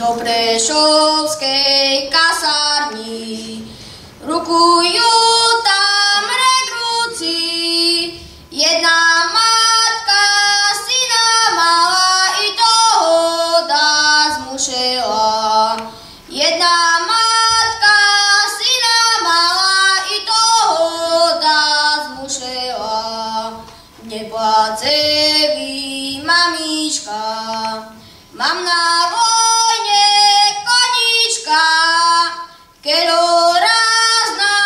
do Prešovskej kasárny. Rukujú tam rekrúci, jedna matka syna mala i toho dá zmušela. Jedna matka syna mala i toho dá zmušela. Nepláce vy, mamička, mám na vojne konička, keďo raz na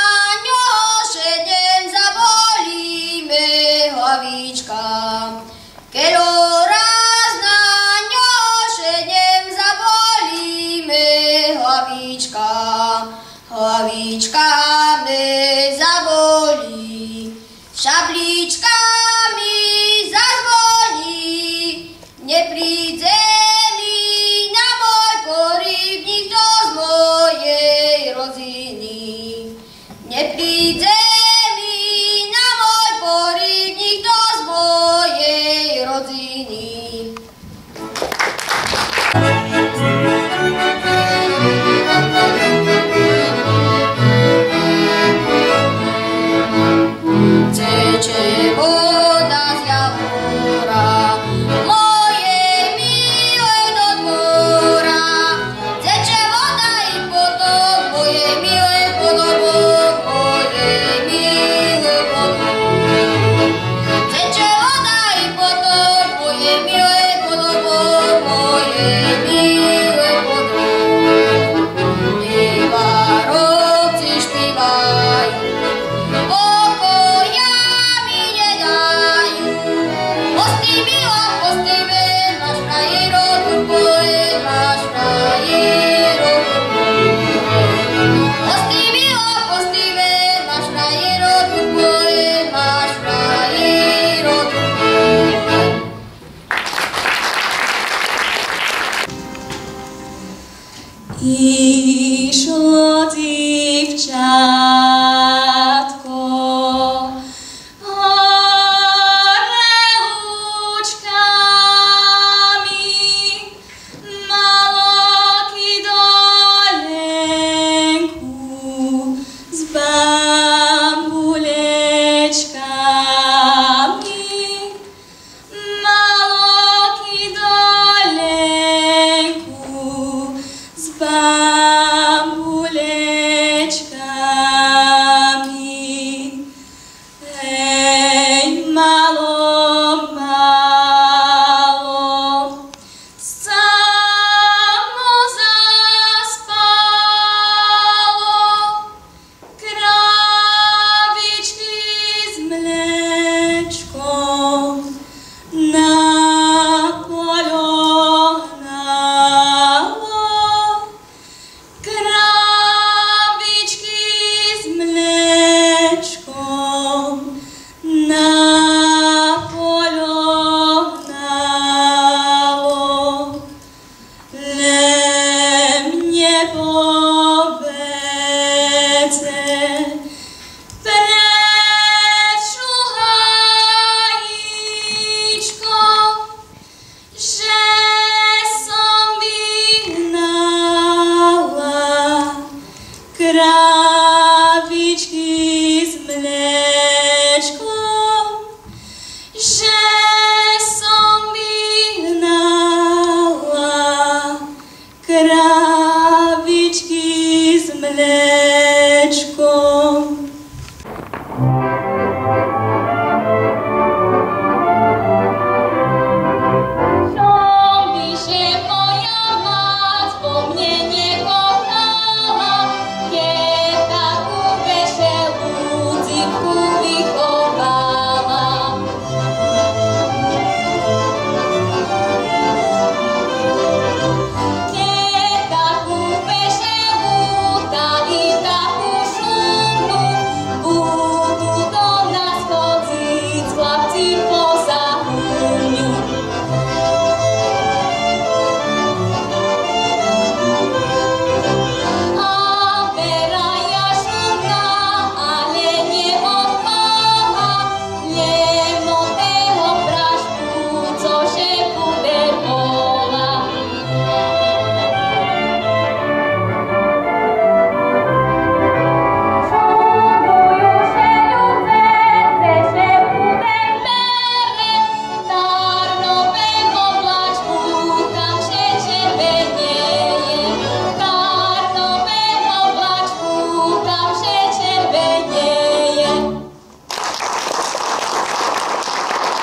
ňoho šedem zabolíme hlavička. Keďo raz na ňoho šedem zabolíme hlavička. Hlavička me zabolí, šablička mi zazvoní, nepríde mi na môj porib nikto z mojej rodziny. Nepríde mi na môj porib nikto z mojej rodziny. Teče voda z javora, moje milé do dvora. Teče voda i potok, moje milé podobok, moje milé podobok. Teče voda i potok, moje milé podobok, moje milé podobok. Iba robci špívajú, pokoja mi nedajú. Postiviła, postivé, máš frajero, turboje, máš frajero, turboje. Postiviła, postivé, máš frajero, turboje, máš frajero, turboje. Išlo dívčatko hore lúčkami, malo kidolenku s bambulečkami, malo kidolenku s bambulečkami. Hej, malo, malo, samo zaspalo, kravičky s mlečkom na poľo hnalo. Kravičky s mlečkom na poľo hnalo. Len mne povedzte, prečo hajíčko, že som vyhnala kravičky s mlečkom, že som vyhnala kravičky s mlečkom.